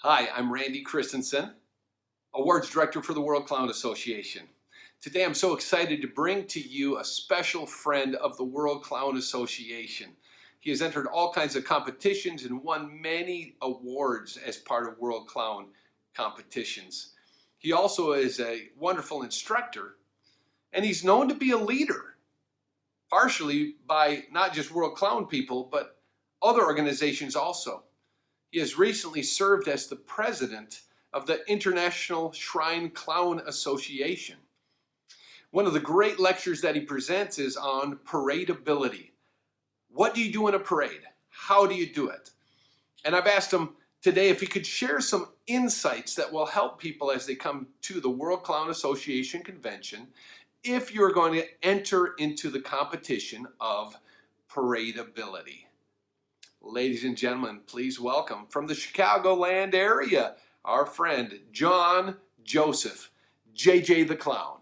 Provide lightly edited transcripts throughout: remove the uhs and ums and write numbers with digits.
Hi, I'm Randy Christensen, Awards Director for the World Clown Association. Today I'm so excited to bring to you a special friend of the World Clown Association. He has entered all kinds of competitions and won many awards as part of World Clown competitions. He also is a wonderful instructor, and he's known to be a leader, partially by not just World Clown people, but other organizations also. He has recently served as the president of the International Shrine Clown Association. One of the great lectures that he presents is on paradability. What do you do in a parade? How do you do it? And I've asked him today if he could share some insights that will help people as they come to the World Clown Association convention if you're going to enter into the competition of paradability. Ladies and gentlemen, please welcome from the Chicagoland area, our friend John Joseph, JJ the Clown.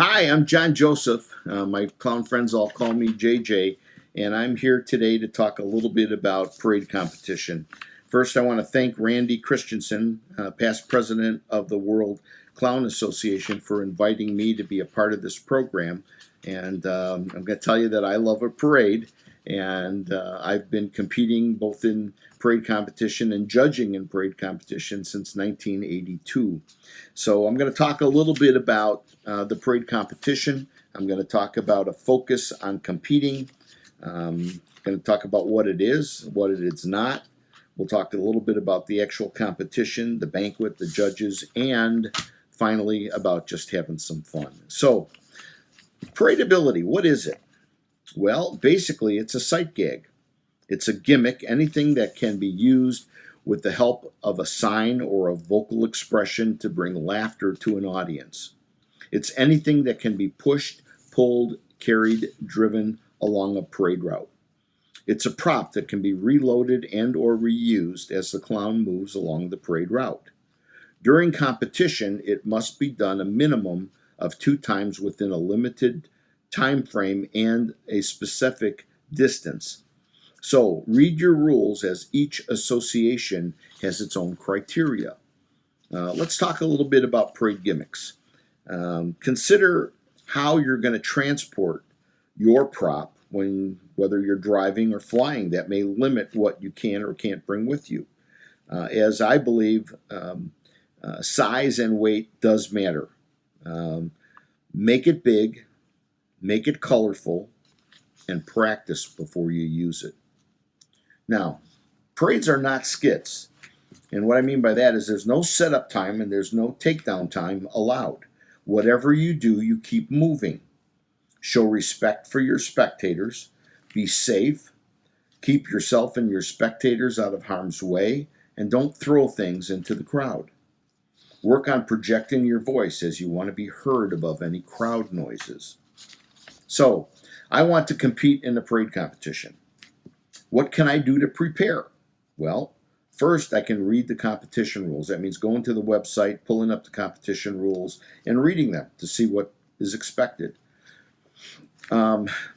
Hi, I'm John Joseph. My clown friends all call me JJ, and I'm here today to talk a little bit about parade competition. First, I want to thank Randy Christensen, past president of the World Clown Association, for inviting me to be a part of this program. And I'm going to tell you that I love a parade, and I've been competing both in parade competition and judging in parade competition since 1982. So I'm going to talk a little bit about the parade competition. I'm going to talk about a focus on competing. I'm going to talk about what it is, what it is not. We'll talk a little bit about the actual competition, the banquet, the judges, and finally about just having some fun. So, paradability, what is it? Well, basically it's a sight gag. It's a gimmick, anything that can be used with the help of a sign or a vocal expression to bring laughter to an audience. It's anything that can be pushed, pulled, carried, driven along a parade route. It's a prop that can be reloaded and or reused as the clown moves along the parade route. During competition, it must be done a minimum of 2 times within a limited time frame and a specific distance. So read your rules, as each association has its own criteria. Let's talk a little bit about parade gimmicks. Consider how you're going to transport your prop whether you're driving or flying. That may limit what you can or can't bring with you. As I believe, size and weight does matter. Make it big, make it colorful, and practice before you use it. Now, parades are not skits. And what I mean by that is there's no setup time and there's no takedown time allowed. Whatever you do, you keep moving. Show respect for your spectators. Be safe. Keep yourself and your spectators out of harm's way, and don't throw things into the crowd. Work on projecting your voice, as you want to be heard above any crowd noises. So, I want to compete in a parade competition. What can I do to prepare? Well, first I can read the competition rules. That means going to the website, pulling up the competition rules, and reading them to see what is expected.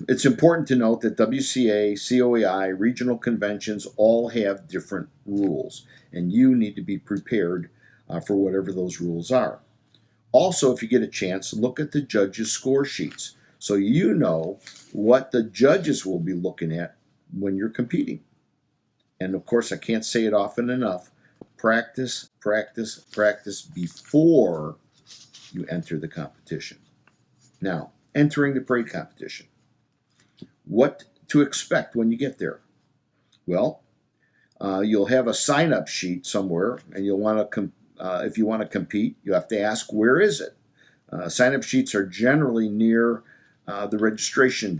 It's important to note that WCA, COAI, regional conventions all have different rules, and you need to be prepared for whatever those rules are. Also, if you get a chance, look at the judges' score sheets so you know what the judges will be looking at when you're competing. And of course, I can't say it often enough, practice, practice, practice before you enter the competition. Now, entering the parade competition. What to expect when you get there? Well, you'll have a sign-up sheet somewhere, and you'll want to, if you want to compete, you have to ask, where is it? Sign-up sheets are generally near the registration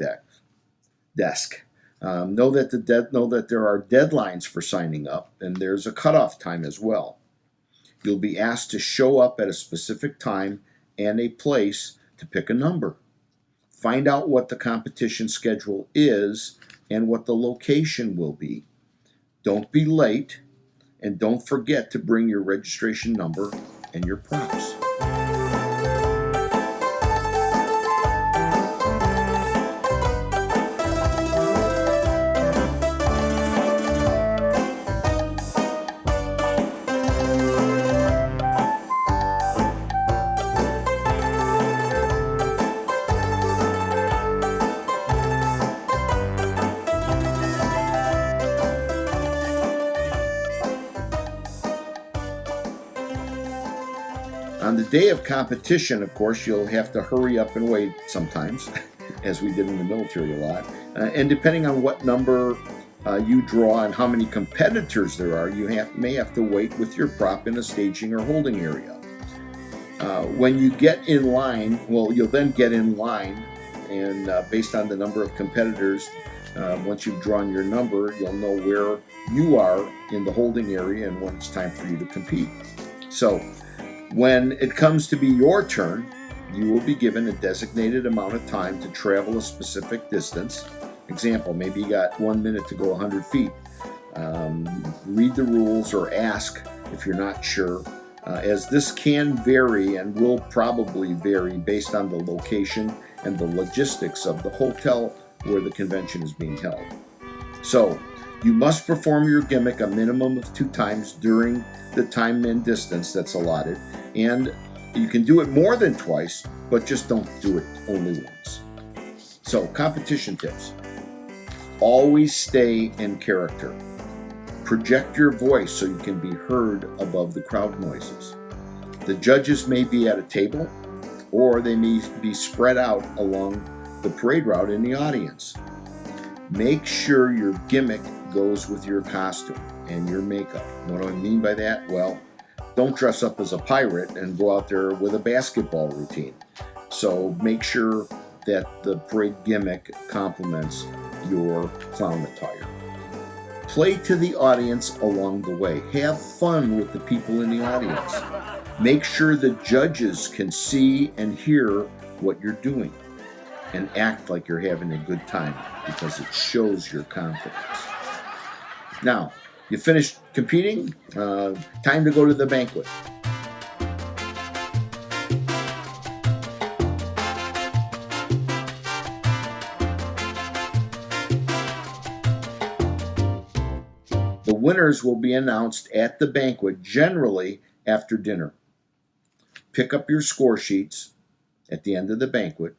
desk. Know that there are deadlines for signing up, and there's a cutoff time as well. You'll be asked to show up at a specific time and a place to pick a number. Find out what the competition schedule is and what the location will be. Don't be late, and don't forget to bring your registration number and your props. On the day of competition, of course, you'll have to hurry up and wait sometimes, as we did in the military a lot. And depending on what number you draw and how many competitors there are, you may have to wait with your prop in a staging or holding area. When you get in line, you'll then get in line, and based on the number of competitors, once you've drawn your number, you'll know where you are in the holding area and when it's time for you to compete. So, when it comes to be your turn, you will be given a designated amount of time to travel a specific distance. Example, maybe you got 1 minute to go 100 feet. Read the rules or ask if you're not sure, as this can vary and will probably vary based on the location and the logistics of the hotel where the convention is being held. So, you must perform your gimmick a minimum of 2 times during the time and distance that's allotted, and you can do it more than twice, but just don't do it only once. So, competition tips. Always stay in character. Project your voice so you can be heard above the crowd noises. The judges may be at a table, or they may be spread out along the parade route in the audience. Make sure your gimmick goes with your costume and your makeup. What do I mean by that? Well, don't dress up as a pirate and go out there with a basketball routine. So make sure that the parade gimmick complements your clown attire. Play to the audience along the way. Have fun with the people in the audience. Make sure the judges can see and hear what you're doing, and act like you're having a good time because it shows your confidence. Now, you finished competing? Time to go to the banquet. The winners will be announced at the banquet, generally after dinner. Pick up your score sheets at the end of the banquet.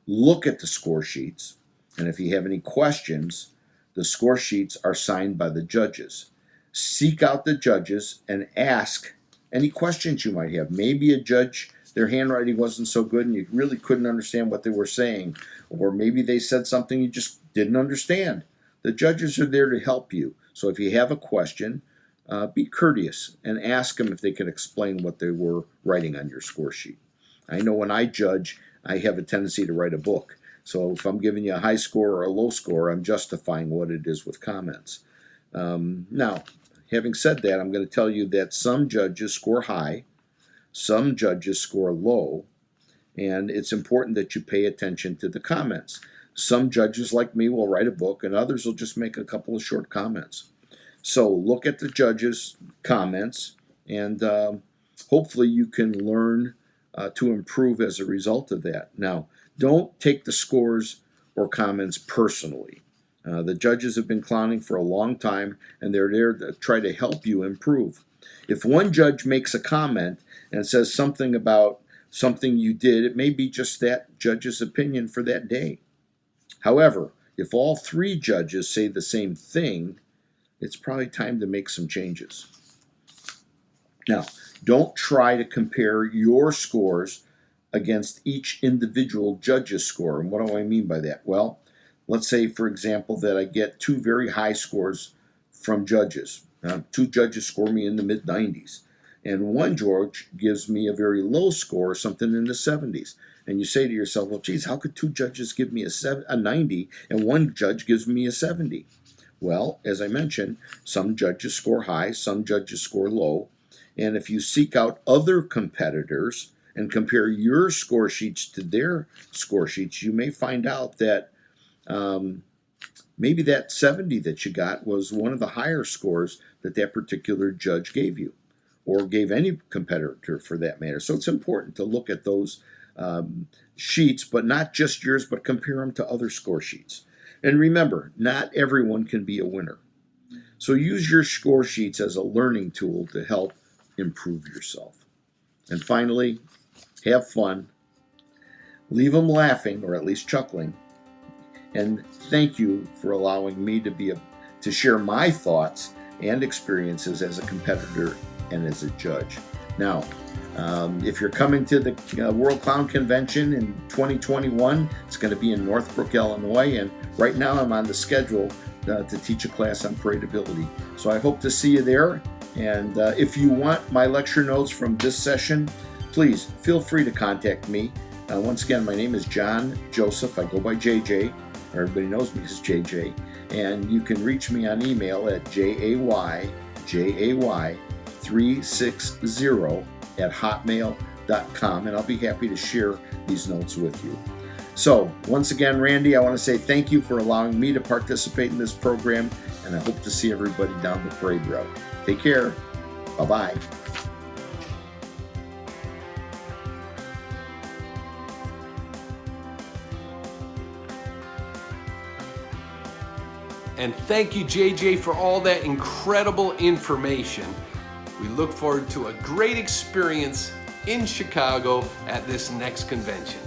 Look at the score sheets, and if you have any questions, the score sheets are signed by the judges. Seek out the judges and ask any questions you might have. Maybe a judge, their handwriting wasn't so good and you really couldn't understand what they were saying, or maybe they said something you just didn't understand. The judges are there to help you. So if you have a question, be courteous and ask them if they can explain what they were writing on your score sheet. I know when I judge, I have a tendency to write a book. So if I'm giving you a high score or a low score, I'm justifying what it is with comments. Now, having said that, I'm going to tell you that some judges score high, some judges score low, and it's important that you pay attention to the comments. Some judges, like me, will write a book, and others will just make a couple of short comments. So look at the judges' comments, and hopefully you can learn to improve as a result of that. Now, don't take the scores or comments personally. The judges have been clowning for a long time, and they're there to try to help you improve. If one judge makes a comment and says something about something you did, it may be just that judge's opinion for that day. However, if all 3 judges say the same thing, it's probably time to make some changes. Now, don't try to compare your scores against each individual judge's score. And what do I mean by that? Well, let's say, for example, that I get 2 very high scores from judges. 2 judges score me in the mid-90s. and one judge gives me a very low score, something in the 70s. And you say to yourself, well, geez, how could two judges give me a 90 and one judge gives me a 70? Well, as I mentioned, some judges score high, some judges score low. And if you seek out other competitors and compare your score sheets to their score sheets, you may find out that maybe that 70 that you got was one of the higher scores that particular judge gave you, or gave any competitor for that matter. So it's important to look at those sheets, but not just yours, but compare them to other score sheets. And remember, not everyone can be a winner. So use your score sheets as a learning tool to help improve yourself. And finally, have fun. Leave them laughing, or at least chuckling. And thank you for allowing me to share my thoughts and experiences as a competitor and as a judge. Now, if you're coming to the World Clown Convention in 2021, it's going to be in Northbrook, Illinois, and right now I'm on the schedule to teach a class on paradability. So I hope to see you there, and if you want my lecture notes from this session, please feel free to contact me. Once again, my name is John Joseph. I go by JJ. Everybody knows me as JJ, and you can reach me on email at jayjay360@hotmail.com, and I'll be happy to share these notes with you. So once again, Randy, I want to say thank you for allowing me to participate in this program, and I hope to see everybody down the parade route. Take care. Bye-bye. And thank you, JJ, for all that incredible information. We look forward to a great experience in Chicago at this next convention.